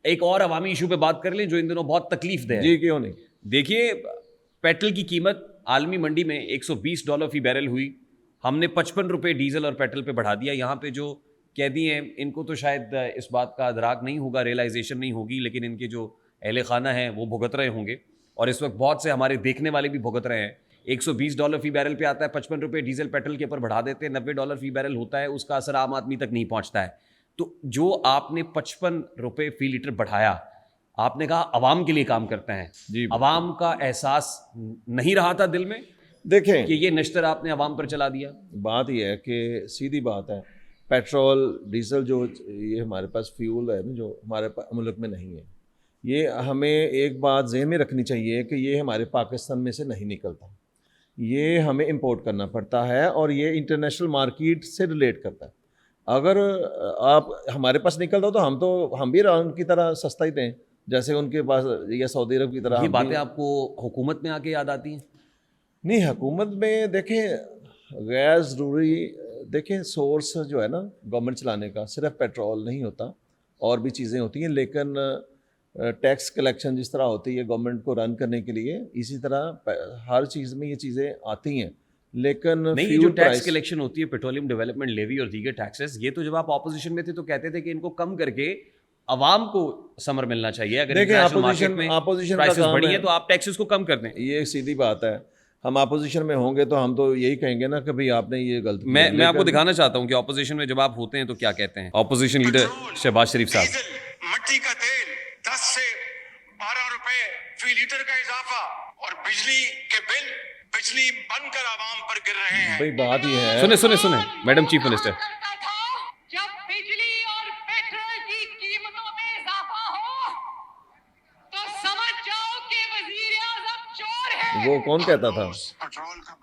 एक और अवामी इशू पे बात कर लें जो इन दिनों बहुत तकलीफ दे जी, क्यों नहीं। देखिए, पेट्रोल की कीमत आलमी मंडी में $120 फी बैरल हुई। हमने 55 रुपये डीजल और पेट्रोल पे बढ़ा दिया। यहाँ पे जो कैदी हैं इनको तो शायद इस बात का अदराक नहीं होगा, रियलाइजेशन नहीं होगी, लेकिन इनके जो अहले खाना हैं वो भुगत रहे होंगे और इस वक्त बहुत से हमारे देखने वाले भी भुगत रहे हैं। $120 फी बैरल पे आता है, 55 रुपये डीजल पेट्रोल के ऊपर बढ़ा देते हैं, $90 फी बैरल होता है, उसका असर आम आदमी तक नहीं पहुंचता है। तो जो आपने 55 रुपये फी लीटर बढ़ाया, आपने कहा अवाम के लिए काम करते हैं जी, अवाम का एहसास नहीं रहा था दिल में देखें कि ये नश्तर आपने अवाम पर चला दिया? बात यह है कि सीधी बात है, पेट्रोल डीजल जो ये हमारे पास फ्यूल है ना, जो हमारे मुल्क में नहीं है, ये हमें एक बात ज़हन में रखनी चाहिए कि ये हमारे पाकिस्तान में से नहीं निकलता, ये हमें इंपोर्ट करना पड़ता है और ये इंटरनेशनल मार्केट से रिलेट करता है। अगर आप हमारे पास निकलता तो हम भी ईरान की तरह सस्ता ही दें, जैसे उनके पास या सऊदी अरब की तरह। ये बातें आपको हुकूमत में आके याद आती हैं? नहीं, हुकूमत में देखें गैर ज़रूरी, देखें सोर्स जो है ना गवर्नमेंट चलाने का सिर्फ पेट्रोल नहीं होता, और भी चीज़ें होती हैं, लेकिन टैक्स कलेक्शन जिस तरह होती है गवर्नमेंट को रन करने के लिए, इसी तरह हर चीज़ में ये चीज़ें आती हैं। लेकिन नहीं, ये जो टैक्स कलेक्शन होती है, पेट्रोलियम डेवलपमेंट लेवी और दीगर टैक्सेस, ये तो जब आप ऑपोजिशन में थे तो कहते थे कि इनको कम करके अवाम को समर मिलना चाहिए। अगर देखिए ऑपोजिशन प्राइसेस बढ़ी है तो आप टैक्सेस को कम कर दें। ये सीधी बात है, हम अपोजिशन में होंगे तो हम तो यही कहेंगे ना कि भाई आपने ये गलत किया। मैं आपको दिखाना चाहता हूं कि ऑपोजिशन में जब आप होते हैं तो क्या कहते हैं ऑपोजिशन लीडर शहबाज शरीफ साहब। मट्टी का तेल 10 से 12 रुपए फी लीटर का इजाफा और बिजली के बिल बिजली बंद कर आवाम पर गिर रहे हैं। भाई बात ही है, सुने मैडम चीफ मिनिस्टर, जब बिजली और पेट्रोल की कीमतों में इजाफा हो तो समझ जाओ कि वजीर आजम चोर है। वो कौन कहता था?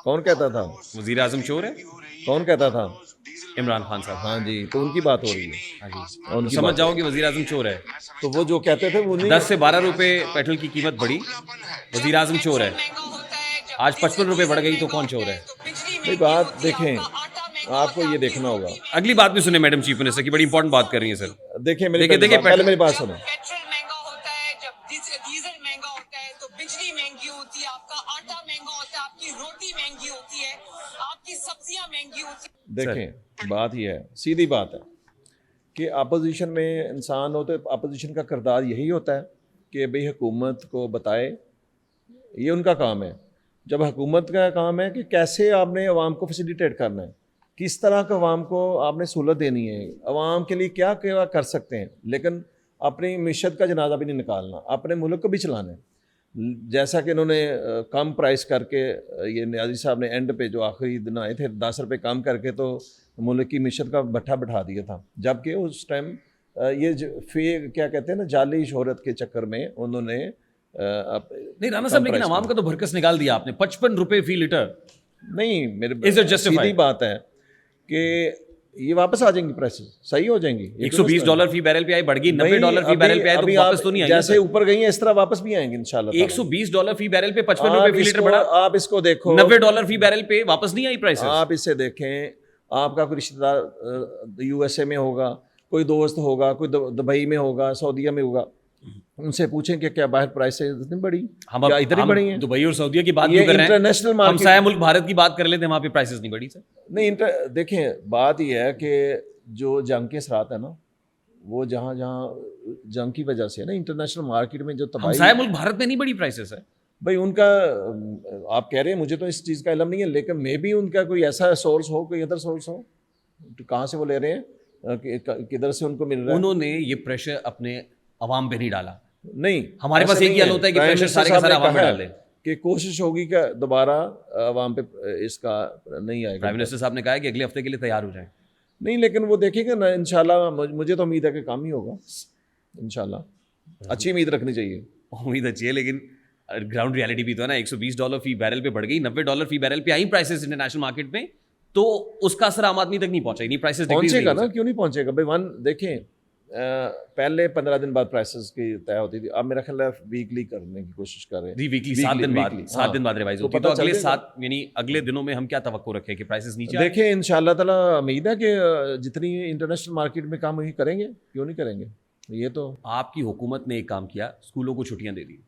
कौन कहता था? वजीर आजम चोर है? कौन कहता था? इमरान खान साहब। हाँ जी, तो उनकी बात हो रही है। हाँ जी, तो समझ जाओ कि वजीर आजम चोर है। तो वो जो कहते थे वो नहीं। 10 से 12 रुपए पेट्रोल की कीमत बढ़ी, वजीर आजम चोर है। आज 55 रुपए बढ़ गई तो कौन चोर है? भाई बात देखें, आपको ये देखना होगा। अगली बात भी सुने मैडम चीफ मिनिस्टर की, बड़ी इंपॉर्टेंट बात कर रही है सर। देखिए पहले मेरी बात सुनो। पेट्रोल महंगा होता है, जब डीजल महंगा होता है तो बिजली महंगी होती है, आपका आटा महंगा होता है, आपकी रोटी महंगी होती है, आपकी सब्जियां महंगी होती है। देखें बात ये है, सीधी बात है कि अपोजिशन में इंसान हो तो अपोजिशन का किरदार यही होता है कि भाई हुकूमत को बताए, ये उनका काम है। जब हुकूमत का काम है कि कैसे आपने अवाम को फैसिलिटेट करना है, किस तरह का अवाम को आपने सहूलत देनी है, अवाम के लिए क्या क्या कर सकते हैं, लेकिन अपनी मिशत का जनाजा भी नहीं निकालना, अपने मुल्क को भी चलाना है। जैसा कि इन्होंने कम प्राइस करके, ये न्याजी साहब ने एंड पे जो आखिरी दिन आए थे 10 रुपये कम करके तो मुल्क की मिशत का भट्ठा बैठा दिया था, जबकि उस टाइम ये क्या कहते हैं ना, जाली शोहरत के चक्कर में उन्होंने नहीं राना साहब, लेकिन अवाम का तो भरकस निकाल दिया आपने। 55 रुपए फी लीटर नहीं, मेरे सीधी बात है कि ये वापस आ जाएंगी, प्राइसेस सही हो जाएंगी। $120 फी बैरल पे आई, बढ़ गई $90 फी बैरल पे आई, तो वापस तो नहीं आएगी। जैसे ऊपर गई है इस तरह वापस भी आएंगे इंशाल्लाह। $120 फी बैरल पे 55 रुपए फी लीटर बढ़ा। आप इसको देखो, $90 फी बैरल पे वापस नहीं आई प्राइसेस। आप इसे देखें, आपका कोई रिश्तेदार यूएसए में होगा, कोई दोस्त होगा, कोई दुबई में होगा, सऊदीया में होगा, उनसे पूछें कि क्या बाहर प्राइसेस इतनी बढ़ी, क्या इधर ही बढ़ी हैं? दुबई और सऊदीया की बात क्यों कर रहे हैं? इंटरनेशनल मार्केट, हमसाया मुल्क भारत की बात कर लेते हैं, वहाँ पे प्राइसेस नहीं बढ़ी सर। नहीं, देखें बात ये है कि जो जंग के असरात है ना, वो जहाँ जंग की वजह से है ना, इंटरनेशनल मार्केट में जो तबाही, हमसाया मुल्क भारत में नहीं बढ़ी प्राइसेस है भाई उनका, आप कह रहे हैं, मुझे तो इस चीज़ का इल्म नहीं है, लेकिन मे भी उनका कोई ऐसा सोर्स हो, कोई अदर सोर्स हो, तो कहाँ से वो ले रहे हैं, किधर से उनको मिल रहा है? उन्होंने ये प्रेशर अपने अवाम पे नहीं डाला। नहीं, हमारे पास एक ही हल होता है कि प्रेशर सारे का सारा अवाम पे डाल दें, कि कोशिश होगी कि दोबारा अवाम पे इसका नहीं आएगा। प्राइम मिनिस्टर साहब ने कहा है कि अगले हफ्ते के लिए तैयार हो जाए। नहीं, लेकिन वो देखेंगे ना इंशाल्लाह, मुझे तो उम्मीद है कि काम ही होगा इंशाल्लाह। अच्छी उम्मीद रखनी चाहिए। उम्मीद अच्छी है, लेकिन ग्राउंड रियलिटी भी तो है ना। $120 फी बैरल पे बढ़ गई, $90 फी बैरल पे आई प्राइसेस इंटरनेशनल मार्केट में, तो उसका असर आम आदमी तक नहीं पहुंचा। नहीं, प्राइसेस पहुंचेगा ना, क्यों नहीं पहुंचेगा भाई। देखें, पहले 15 दिन बाद प्राइसेस की तय होती थी, अब मेरा ख्याल है वीकली करने की कोशिश कर रहे हैं। वीकली 7 दिन बाद रिवाइज होती है, तो अगले 7 यानी अगले दिनों में हम क्या तवक्को रखें कि प्राइसेस नीचे देखें इंशाल्लाह ताला उम्मीद है कि जितनी इंटरनेशनल मार्केट में काम वही करेंगे, क्यों नहीं करेंगे। ये तो आपकी हुकूमत ने एक काम किया, स्कूलों को छुट्टियां दे दी,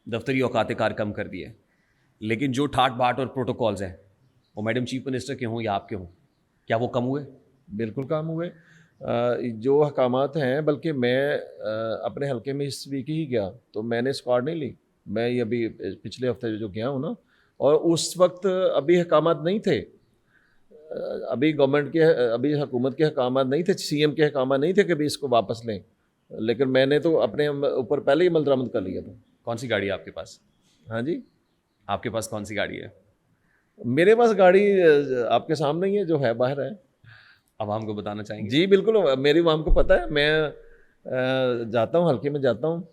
दफ्तरी औकात कार कम कर दिए, लेकिन जो ठाट बाट और प्रोटोकॉल्स हैं वो मैडम चीफ मिनिस्टर के हों या आपके हों, क्या वो कम हुए? बिल्कुल काम हुए। जो हकामात हैं, बल्कि मैं अपने हलके में इस वीक ही गया तो मैंने स्क्वाड नहीं ली। मैं ये अभी पिछले हफ्ते जो गया हूँ ना, और उस वक्त अभी हकामात नहीं थे, अभी गवर्नमेंट के, अभी हुकूमत के हकामात नहीं थे, सीएम के हकामात नहीं थे कि भी इसको वापस लें, लेकिन मैंने तो अपने ऊपर पहले ही अमल दरामद कर लिया था। कौन सी गाड़ी है आपके पास? हाँ जी, आपके पास कौन सी गाड़ी है? मेरे पास गाड़ी आपके सामने ही है, जो है बाहर है। आवाम को बताना चाहेंगे? जी बिल्कुल, मेरी आवाम को पता है। मैं जाता हूँ, हल्के में जाता हूँ,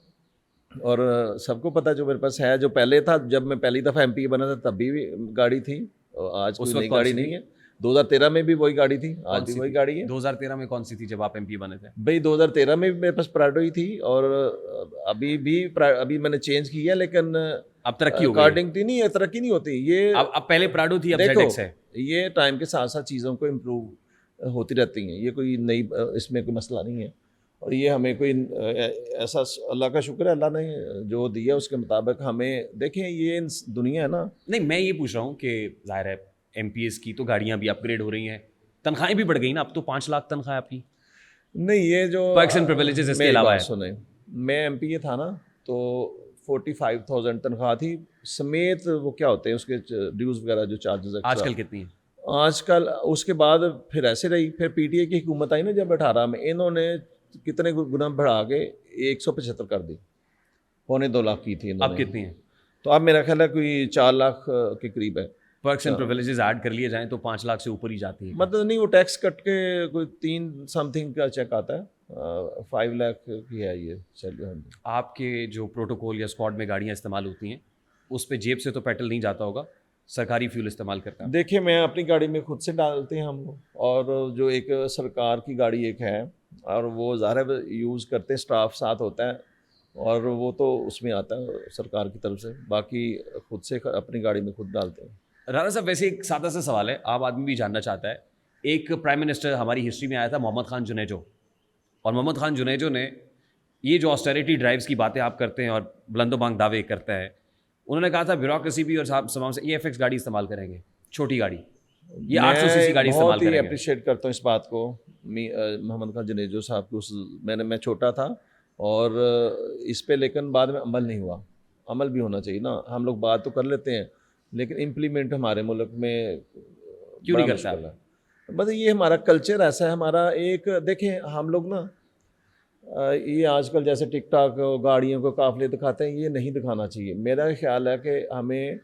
और सबको पता है जो मेरे पास है। जो पहले था, जब मैं पहली दफ़ा एमपी बना था तब भी गाड़ी थी, और आज उस कोई वक्त नई गाड़ी नहीं है। 2013 में भी वही गाड़ी थी, आज भी वही गाड़ी है। 2013 में कौन सी थी जब आप एमपी बने थे? भाई 2013 में भी मेरे पास प्राडो ही थी, और अभी मैंने चेंज की है, लेकिन अब तरक्की हो गई? अकॉर्डिंग थी नहीं, तरक्की नहीं होती ये। अब पहले प्राडो थी, अब देखो, ZX है। ये टाइम के साथ साथ चीज़ों को इम्प्रूव होती रहती हैं, ये कोई नई, इसमें कोई मसला नहीं है। और ये हमें कोई ऐसा, अल्लाह का शुक्र है, अल्लाह ने जो दिया उसके मुताबिक हमें, देखें ये दुनिया है ना। नहीं, मैं ये पूछ रहा हूँ कि जाहिर है MPs की तो गाड़ियाँ भी अपग्रेड हो रही हैं, तनख्वाहें भी बढ़ गई ना, अब तो 5 लाख तनख्वाह आपकी। नहीं, ये जो Perks and privileges इसके मेरी अलावा बात है। सुने, मैं एमपी था ना, तो 45,000 तनख्वाह थी, समेत वो क्या होते हैं उसके ड्यूज वगैरह जो चार्जेस। आजकल कितनी है? आजकल उसके बाद फिर ऐसे रही, फिर पीटीए की हुकूमत आई ना जब 18 में, इन्होंने कितने गुना बढ़ा के 175 कर दी, 2.25 लाख की थी इन्होंने। अब कितनी है? तो अब मेरा ख्याल है कोई 4 लाख के करीब है। पर्क्स एंड प्रिविलेजेस ऐड कर लिए जाएं तो 5 लाख से ऊपर ही जाती है। मतलब नहीं, वो टैक्स कट के कोई 3 समथिंग का चेक आता है, 5 लाख की है ये सैलरी। आपके जो प्रोटोकॉल या स्क्वाड में गाड़ियाँ इस्तेमाल होती हैं, उस पे जेब से तो पेट्रोल नहीं जाता होगा, सरकारी फ्यूल इस्तेमाल करता है? देखिए, मैं अपनी गाड़ी में खुद से डालते हैं हम लोग, और जो एक सरकार की गाड़ी एक है, और वो ज़ाहिर यूज़ करते हैं, स्टाफ साथ होता है, और वो तो उसमें आता है सरकार की तरफ से, बाकी खुद से अपनी गाड़ी में खुद डालते हैं। राणा साहब, वैसे एक सादा सा सवाल है, आम आदमी भी जानना चाहता है। एक प्राइम मिनिस्टर हमारी हिस्ट्री में आया था, मोहम्मद खान जुनेजो, और मोहम्मद खान जुनेजो ने ये जो ऑस्टेरिटी ड्राइव्स की बातें आप करते हैं और बुलंदोबांग दावे करते हैं, उन्होंने कहा था ब्यूरोक्रेसी भी और तमाम से EFX गाड़ी इस्तेमाल करेंगे, छोटी गाड़ी, ये 800 सीसी गाड़ी इस्तेमाल बहुत ही करेंगे। अप्रिशिएट करता हूँ इस बात को, मोहम्मद खान जुनेजो साहब को। मैं छोटा था, और इस पे लेकिन बाद में अमल नहीं हुआ। अमल भी होना चाहिए ना, हम लोग बात तो कर लेते हैं, लेकिन इम्प्लीमेंट हमारे मुल्क में क्यों नहीं करता? बस ये हमारा कल्चर ऐसा है हमारा। एक देखें, हम लोग ना ये आजकल जैसे टिकटॉक गाड़ियों को काफिले दिखाते हैं, ये नहीं दिखाना चाहिए। मेरा ख्याल है कि हमें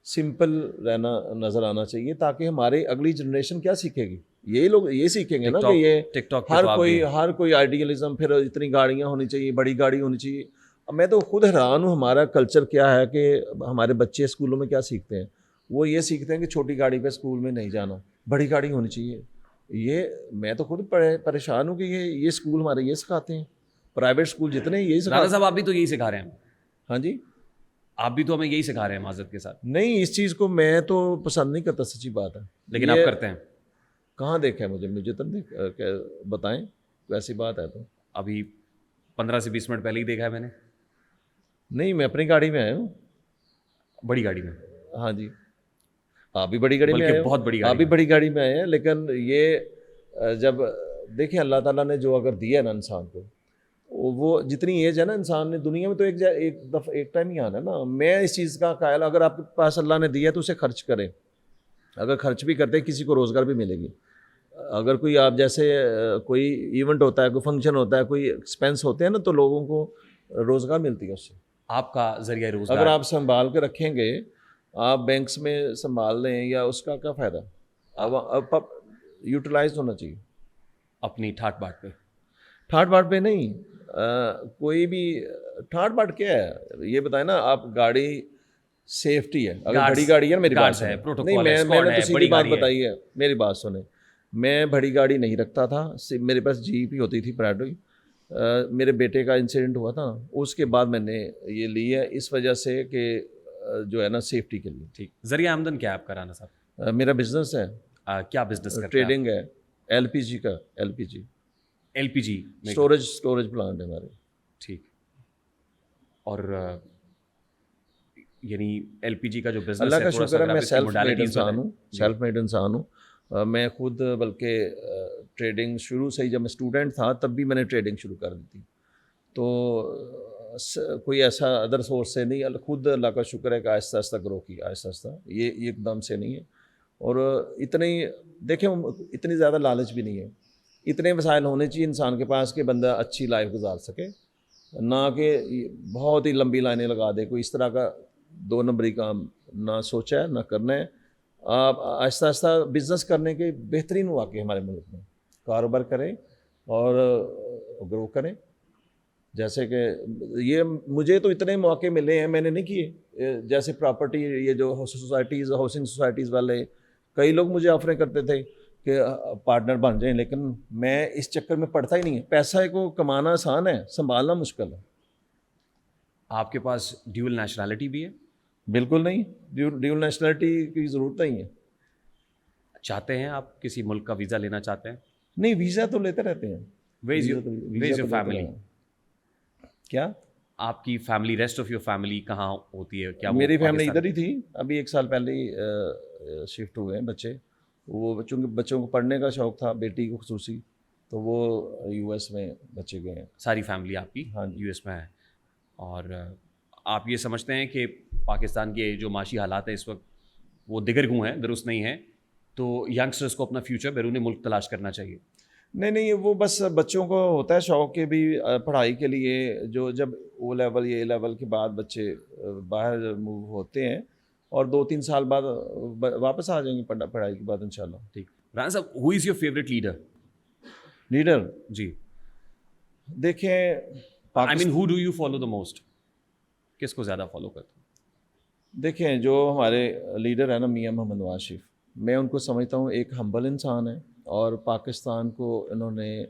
सिंपल रहना नज़र आना चाहिए, ताकि हमारी अगली जनरेशन क्या सीखेगी, यही लोग ये सीखेंगे ना कि ये टिकटॉक हर कोई आइडियलिज्म, फिर इतनी गाड़ियाँ होनी चाहिए, बड़ी गाड़ी होनी चाहिए। अब मैं तो खुद हैरान हूँ, हमारा कल्चर क्या है कि हमारे बच्चे स्कूलों में क्या सीखते हैं, वो ये सीखते हैं कि छोटी गाड़ी पे स्कूल में नहीं जाना, बड़ी गाड़ी होनी चाहिए। ये मैं तो खुद परेशान हूँ कि ये स्कूल हमारे ये सिखाते हैं, प्राइवेट स्कूल जितने यही राणा सिखाते हैं। साहब, आप भी तो यही सिखा रहे हैं। हाँ जी, आप भी तो हमें यही सिखा रहे हैं माजरत के साथ। नहीं, इस चीज़ को मैं तो पसंद नहीं करता, सच्ची बात है। लेकिन ये आप करते हैं। कहाँ देखा है मुझे तो बताएं, ऐसी बात है तो। अभी 15 से 20 मिनट पहले ही देखा है मैंने, नहीं, मैं अपनी गाड़ी में आया हूँ। बड़ी गाड़ी में। हाँ जी, आप भी बड़ी गाड़ी में बल्कि आए हो। बहुत बड़ी गाड़ी आप भी में। बड़ी गाड़ी में आए हैं, लेकिन ये जब देखिए अल्लाह ताला ने जो अगर दिया ना इंसान को, वो जितनी एज है ना इंसान ने दुनिया में, तो एक टाइम ही आना है ना। मैं इस चीज़ का कायल, अगर आपके पास अल्लाह ने दिया तो उसे खर्च करें। अगर खर्च भी करते हैं, किसी को रोज़गार भी मिलेगी। अगर कोई आप जैसे कोई इवेंट होता है, कोई फंक्शन होता है, कोई एक्सपेंस होते हैं ना, तो लोगों को रोज़गार मिलती है उससे। आपका जरिया रोजगार अगर आप संभाल के रखेंगे, आप बैंक्स में संभाल लें, या उसका क्या फ़ायदा। अब यूटिलाइज होना चाहिए अपनी ठाट बाट पे। ठाट बाट पे नहीं। कोई भी ठाट बाट क्या है ये बताए ना आप। गाड़ी सेफ्टी है, अगर Guards- बड़ी गाड़ी है ना, मेरी बात guards है, सुने। protocol नहीं, है, squad मैंने है, तो सीधी बड़ी बात गाड़ी है। बताई है, मेरी बात सुने। मैं बड़ी गाड़ी नहीं रखता था, मेरे पास जीप ही होती थी, प्राडो ही। मेरे बेटे का इंसिडेंट हुआ था, उसके बाद मैंने ये ली है, इस वजह से कि जो है ना, सेफ्टी के लिए। ठीक, जरिया आमदन क्या है आपका राणा साहब? मेरा बिजनेस है, क्या बिजनेस करते हैं आप? ट्रेडिंग है, LPG का, LPG। LPG में? स्टोरेज प्लांट है हमारे। ठीक। और यानी LPG का जो बिजनेस अल्लाह है, का थोड़ा सा शुक्र है, अगर मैं आप इसकी सेल्फ मेड modalities इंसान बताएं। हूँ, सेल्फ मेड इंसान हूँ। मैं खुद बल्कि ट्रेडिंग शुरू से ही, जब मैं स्टूडेंट था तब भी मैंने ट्रेडिंग शुरू कर दी थी। तो कोई ऐसा अदर सोर्स से नहीं, खुद अल्लाह का शुक्र है कि आहिस्ता आहिस्ता ग्रो किया, आहिस्ता आहिस्ता, ये एकदम से नहीं है। और इतनी देखें, इतनी ज़्यादा लालच भी नहीं है, इतने वसाइल होने चाहिए इंसान के पास कि बंदा अच्छी लाइफ गुजार सके, ना कि बहुत ही लंबी लाइनें लगा दे। कोई इस तरह का 2 नंबरी काम ना सोचा है ना करना है। आप आहिस्ता आहिस्ता बिज़नेस करने के बेहतरीन मौके हमारे मुल्क में, कारोबार करें और ग्रो करें। जैसे कि ये मुझे तो इतने मौके मिले हैं, मैंने नहीं किए। जैसे प्रॉपर्टी, ये जो सोसाइटीज़, हाउसिंग सोसाइटीज़ वाले, कई लोग मुझे ऑफरें करते थे कि पार्टनर बन जाएं, लेकिन मैं इस चक्कर में पड़ता ही नहीं है। पैसा को कमाना आसान है, संभालना मुश्किल है। आपके पास ड्यूल नेशनैलिटी भी है? बिल्कुल नहीं, ड्यूल नेशनलिटी की ज़रूरत नहीं है। चाहते हैं आप किसी मुल्क का वीज़ा लेना चाहते हैं? नहीं, वीज़ा तो लेते रहते हैं। Where's वीज़ा your तो- वीज़ा where's तो your लेते family? हैं। क्या? आपकी family, rest of your family कहाँ होती है? क्या वो मेरी फैमिली पाकिस्तान- इधर ही थी, अभी 1 साल पहले ही शिफ्ट हुए हैं बच्चे। वो बच्चों को पढ़ने का शौक़ था, बेटी को खुसूसी, तो वो US में बच्चे गए हैं। सारी फैमिली आपकी हाँ जी। US में है। और आप ये समझते हैं कि पाकिस्तान के जो माशी हालात है इस वक्त वो दिगरगू हैं, दुरुस्त नहीं है, तो यंगस्टर्स को अपना फ्यूचर बैरून मुल्क तलाश करना चाहिए? नहीं, वो बस बच्चों को होता है शौक़ के भी पढ़ाई के लिए, जो जब O लेवल या A लेवल के बाद बच्चे बाहर मूव होते हैं और 2-3 साल बाद वापस आ जाएंगे पढ़ाई के बाद इंशाल्लाह। ठीक। राना साहब, who is your favourite leader? Leader जी, देखें, I mean who do you follow the most? किसको ज़्यादा फॉलो करते हैं? देखें, जो हमारे लीडर है ना, मियां मोहम्मद नवाज शरीफ, मैं उनको समझता हूँ एक हम्बल इंसान है। और पाकिस्तान को इन्होंने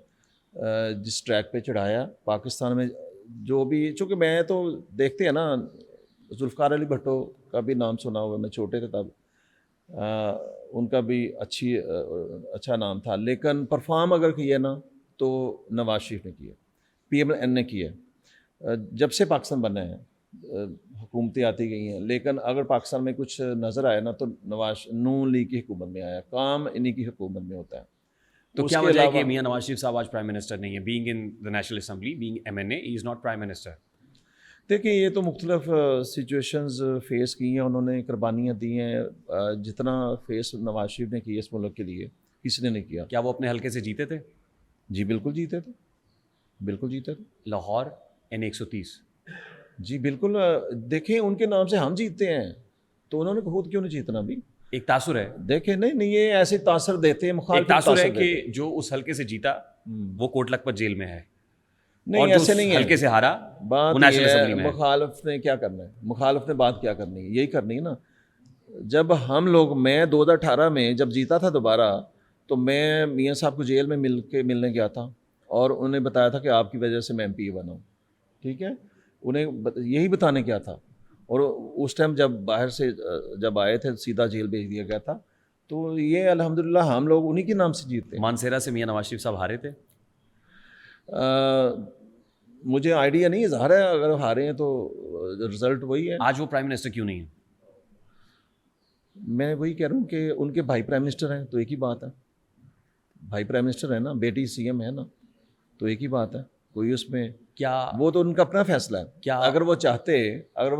जिस ट्रैक पे चढ़ाया, पाकिस्तान में जो भी, चूँकि मैं तो देखते हैं ना, जुल्फ़िकार अली भुट्टो का भी नाम सुना हुआ, मैं छोटे थे तब, उनका भी अच्छा नाम था, लेकिन परफॉर्म अगर किया ना तो नवाज शरीफ ने किया, PMN ने किया। जब से पाकिस्तान बना है हुकूमतें आती गई हैं, लेकिन अगर पाकिस्तान में कुछ नज़र आया ना तो नून लीग की हुकूमत में आया, काम इन्हीं की हुकूमत में होता है। तो क्या उसके वजह है अलावा- कि मियां नवाज शरीफ साहब आज प्राइम मिनिस्टर नहीं है? Being in the national assembly, being MNA, he is not prime minister. देखिए, ये तो मुख्तलिफ सिचुएशंस फेस की हैं उन्होंने, कुर्बानियाँ दी हैं। जितना फेस नवाज शरीफ ने किया इस मुल्क के लिए, किसी ने नहीं किया। क्या वो अपने हल्के से जीते थे? जी बिल्कुल जीते थे, बिल्कुल जीते थे। लाहौर N130। जी बिल्कुल। देखें, उनके नाम से हम जीतते हैं, तो उन्होंने खुद क्यों नहीं जीतना भी? एक तासुर है, देखें, नहीं, ये ऐसे तासर देते हैं, एक मुखालिफ तासुर है तासर देते हैं। कि जो उस हल्के से जीता वो कोट लखपत जेल में है, नहीं, और जो ऐसे उस नहीं है। हल्के से हारा बात वो नेशनल ये असेंबली है, में है। मुखालिफ ने क्या करना है, मुखालिफ ने बात क्या करनी है, यही करनी है ना। जब हम लोग, मैं 2018 में जब जीता था दोबारा, तो मैं मियाँ साहब को जेल में मिलने गया था और उन्हें बताया था कि आपकी वजह से मैं MP बना हूँ, ठीक है। उन्हें यही बताने क्या था। और उस टाइम जब बाहर से जब आए थे सीधा जेल भेज दिया गया था। तो ये अल्हम्दुलिल्लाह हम लोग उन्हीं के नाम से जीतते हैं। मानसेरा से मियां नवाज शरीफ साहब हारे थे? मुझे आइडिया नहीं है, ज़ाहिर है अगर हारे हैं तो रिज़ल्ट वही है। आज वो प्राइम मिनिस्टर क्यों नहीं है? मैं वही कह रहा हूँ कि उनके भाई प्राइम मिनिस्टर हैं, तो एक ही बात है। भाई प्राइम मिनिस्टर है ना, बेटी CM है ना, तो एक ही बात है। कोई उसमें, क्या वो तो उनका अपना फैसला है। क्या अगर वो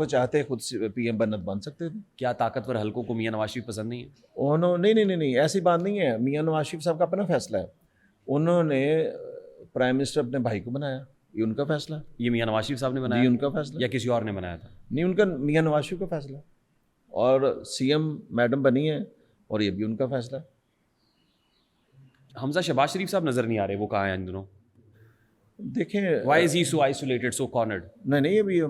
चाहते खुद से PM बन सकते थे। क्या ताकतवर हल्कों को मियां नवाज शरीफ पसंद नहीं है? नहीं, ऐसी बात नहीं है। मियां नवाज शरीफ साहब का अपना फैसला है। उन्होंने प्राइम मिनिस्टर अपने भाई को बनाया, ये उनका फैसला है। ये मियां नवाज शरीफ साहब ने जी बनाया उनका फैसला या किसी और ने बनाया था? नहीं, उनका मियां नवाज शरीफ का फैसला है। और CM मैडम बनी है और ये भी उनका फैसला है। हमजा शहबाज शरीफ साहब नजर नहीं आ रहे, वो कहाँ हैं इन दिनों? देखें, why is he so isolated, so cornered? नहीं, ये भी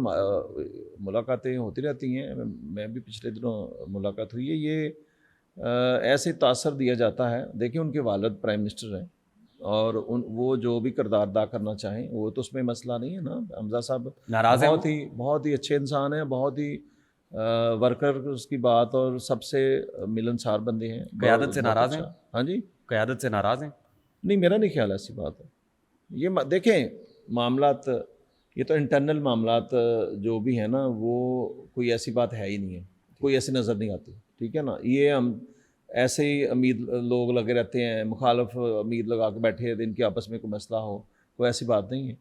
मुलाकातें होती रहती हैं। मैं भी पिछले दिनों मुलाकात हुई है। ये ऐसे तासर दिया जाता है। देखिए, उनके वालिद प्राइम मिनिस्टर हैं और वो जो भी किरदार अदा करना चाहें, वो तो उसमें मसला नहीं है ना। हमजा साहब नाराज हैं? बहुत ही अच्छे इंसान हैं, बहुत ही वर्कर उसकी बात, और सबसे मिलनसार बंदे हैं। क़यादत से बहुत नाराज़ अच्छा। हैं? हाँ जी, क़यादत से नाराज़ हैं? नहीं, मेरा नहीं ख्याल ऐसी बात है। देखें मामलात, ये तो इंटरनल मामलात जो भी है ना, वो कोई ऐसी बात है ही नहीं है, कोई ऐसी नज़र नहीं आती, ठीक है ना। ये हम ऐसे ही उम्मीद लोग लगे रहते हैं, मुखालफ उम्मीद लगा के बैठे हैं, इनके आपस में कोई मसला हो, कोई ऐसी बात नहीं है।